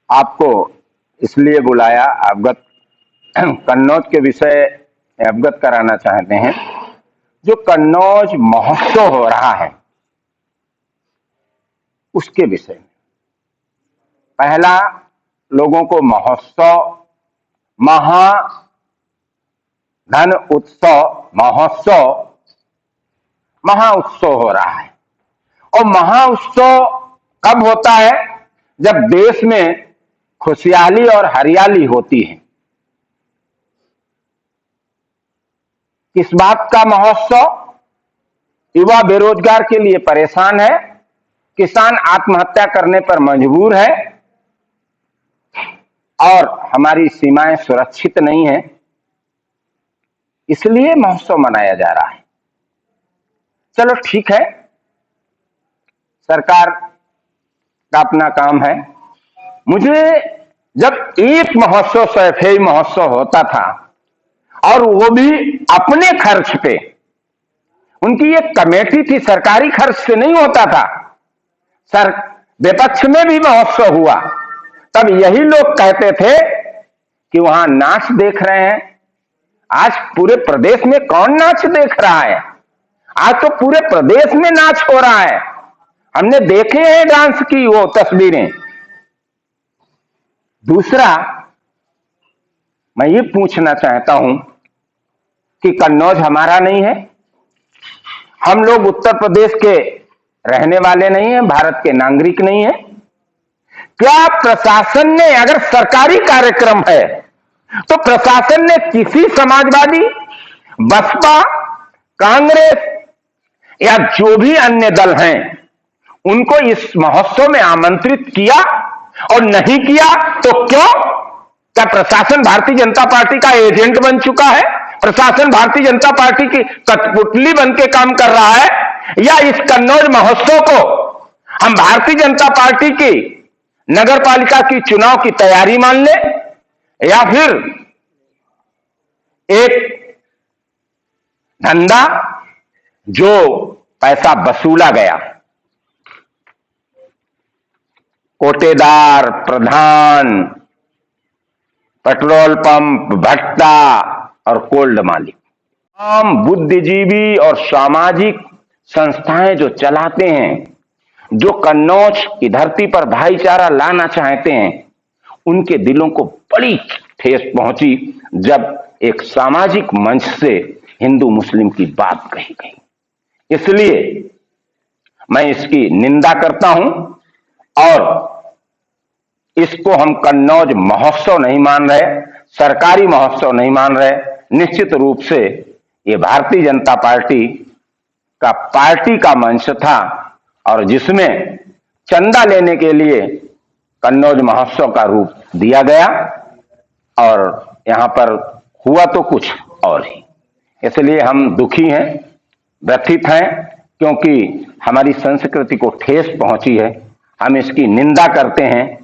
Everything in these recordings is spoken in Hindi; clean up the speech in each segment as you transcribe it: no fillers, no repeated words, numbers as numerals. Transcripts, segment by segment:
आपको इसलिए बुलाया, अवगत कन्नौज के विषय अवगत कराना चाहते हैं। जो कन्नौज महोत्सव हो रहा है उसके विषय में पहला लोगों को महोत्सव, महाधन उत्सव, महा उत्सव हो रहा है। और महा उत्सव कब होता है? जब देश में खुशहाली और हरियाली होती है। किस बात का महोत्सव? युवा बेरोजगार के लिए परेशान है, किसान आत्महत्या करने पर मजबूर है और हमारी सीमाएं सुरक्षित नहीं है, इसलिए महोत्सव मनाया जा रहा है। चलो ठीक है, सरकार का अपना काम है। मुझे जब एक महोत्सव सैफई महोत्सव होता था और वो भी अपने खर्च पे, उनकी एक कमेटी थी, सरकारी खर्च से नहीं होता था, सर विपक्ष में भी महोत्सव हुआ, तब यही लोग कहते थे कि वहां नाच देख रहे हैं। आज पूरे प्रदेश में कौन नाच देख रहा है? आज तो पूरे प्रदेश में नाच हो रहा है। हमने देखे हैं डांस की वो तस्वीरें। दूसरा, मैं ये पूछना चाहता हूं कि कन्नौज हमारा नहीं है? हम लोग उत्तर प्रदेश के रहने वाले नहीं हैं, भारत के नागरिक नहीं हैं? क्या प्रशासन ने, अगर सरकारी कार्यक्रम है तो प्रशासन ने किसी समाजवादी, बसपा, कांग्रेस या जो भी अन्य दल हैं उनको इस महोत्सव में आमंत्रित किया? और नहीं किया तो क्यों? क्या प्रशासन भारतीय जनता पार्टी का एजेंट बन चुका है? प्रशासन भारतीय जनता पार्टी की कठपुतली बन के काम कर रहा है? या इस कन्नौज महोत्सव को हम भारतीय जनता पार्टी की नगर पालिका की चुनाव की तैयारी मान ले, या फिर एक धंधा जो पैसा वसूला गया, कोटेदार, प्रधान, पेट्रोल पंप, भट्टा और कोल्ड मालिक, आम बुद्धिजीवी और सामाजिक संस्थाएं जो चलाते हैं, जो कन्नौज की धरती पर भाईचारा लाना चाहते हैं, उनके दिलों को बड़ी ठेस पहुंची जब एक सामाजिक मंच से हिंदू मुस्लिम की बात कही गई। इसलिए मैं इसकी निंदा करता हूं और इसको हम कन्नौज महोत्सव नहीं मान रहे, सरकारी महोत्सव नहीं मान रहे। निश्चित रूप से ये भारतीय जनता पार्टी का मंच था और जिसमें चंदा लेने के लिए कन्नौज महोत्सव का रूप दिया गया और यहां पर हुआ तो कुछ और ही। इसलिए हम दुखी हैं, व्यथित हैं, क्योंकि हमारी संस्कृति को ठेस पहुंची है। हम इसकी निंदा करते हैं।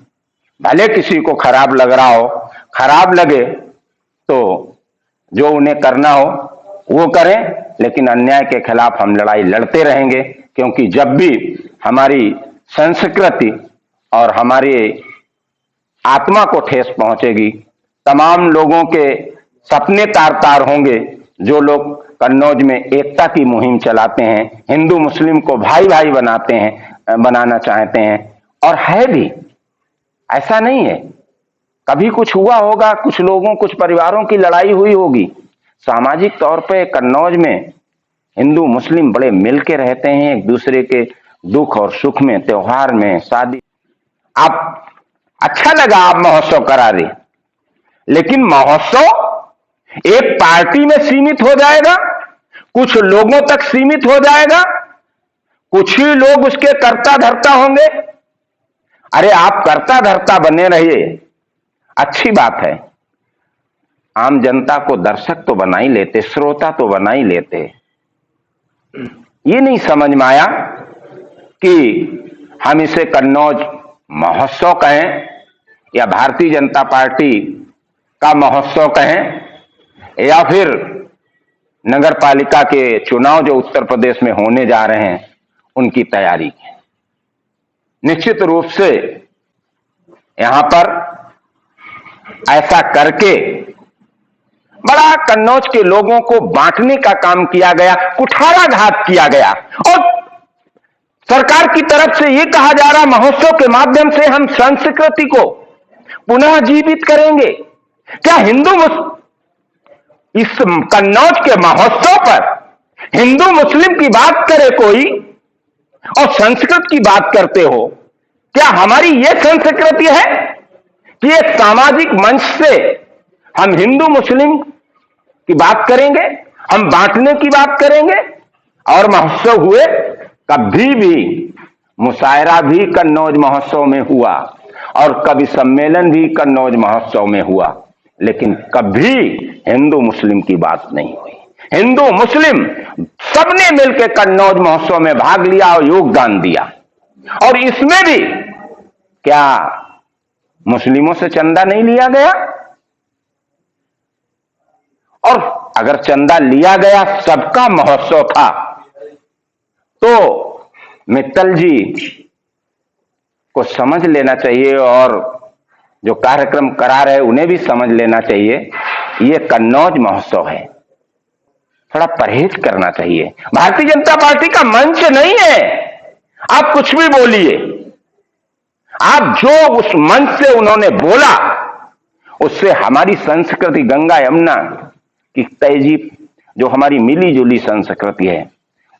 भले किसी को खराब लग रहा हो, खराब लगे तो जो उन्हें करना हो वो करें, लेकिन अन्याय के खिलाफ हम लड़ाई लड़ते रहेंगे, क्योंकि जब भी हमारी संस्कृति और हमारी आत्मा को ठेस पहुंचेगी, तमाम लोगों के सपने तार तार होंगे। जो लोग कन्नौज में एकता की मुहिम चलाते हैं, हिंदू मुस्लिम को भाई भाई बनाना चाहते हैं, और है भी, ऐसा नहीं है, कभी कुछ हुआ होगा, कुछ लोगों, कुछ परिवारों की लड़ाई हुई होगी। सामाजिक तौर पे कन्नौज में हिंदू मुस्लिम बड़े मिल के रहते हैं, एक दूसरे के दुख और सुख में, त्योहार में, शादी। आप अच्छा लगा आप महोत्सव करा रहे, लेकिन महोत्सव एक पार्टी में सीमित हो जाएगा, कुछ लोगों तक सीमित हो जाएगा, कुछ ही लोग उसके कर्ता धर्ता होंगे। अरे आप कर्ता धर्ता बने रहिए, अच्छी बात है, आम जनता को दर्शक तो बना ही लेते, श्रोता तो बना ही लेते। ये नहीं समझ में आया कि हम इसे कन्नौज महोत्सव कहें या भारतीय जनता पार्टी का महोत्सव कहें, या फिर नगर पालिका के चुनाव जो उत्तर प्रदेश में होने जा रहे हैं उनकी तैयारी। निश्चित रूप से यहां पर ऐसा करके बड़ा कन्नौज के लोगों को बांटने का काम किया गया, कुठाराघात किया गया। और सरकार की तरफ से यह कहा जा रहा महोत्सव के माध्यम से हम संस्कृति को पुनः जीवित करेंगे। क्या इस कन्नौज के महोत्सव पर हिंदू मुस्लिम की बात करे कोई और संस्कृत की बात करते हो? क्या हमारी यह संस्कृति है कि एक सामाजिक मंच से हम हिंदू मुस्लिम की बात करेंगे, हम बांटने की बात करेंगे? और महोत्सव हुए, कभी भी मुशायरा भी कन्नौज महोत्सव में हुआ और कभी सम्मेलन भी कन्नौज महोत्सव में हुआ, लेकिन कभी हिंदू मुस्लिम की बात नहीं हुई। हिंदू मुस्लिम सबने मिलकर कन्नौज महोत्सव में भाग लिया और योगदान दिया। और इसमें भी क्या मुस्लिमों से चंदा नहीं लिया गया? और अगर चंदा लिया गया, सबका महोत्सव था, तो मित्तल जी को समझ लेना चाहिए और जो कार्यक्रम करा रहे उन्हें भी समझ लेना चाहिए, ये कन्नौज महोत्सव है, थोड़ा परहेज करना चाहिए। भारतीय जनता पार्टी का मंच नहीं है, आप कुछ भी बोलिए। आप जो उस मंच से उन्होंने बोला, उससे हमारी संस्कृति, गंगा यमुना की तहजीब, जो हमारी मिली जुली संस्कृति है,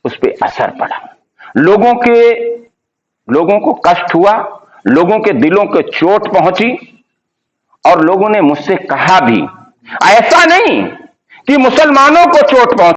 उस पर असर पड़ा। लोगों को कष्ट हुआ, लोगों के दिलों को चोट पहुंची और लोगों ने मुझसे कहा भी, ऐसा नहीं कि मुसलमानों को चोट पहुंची।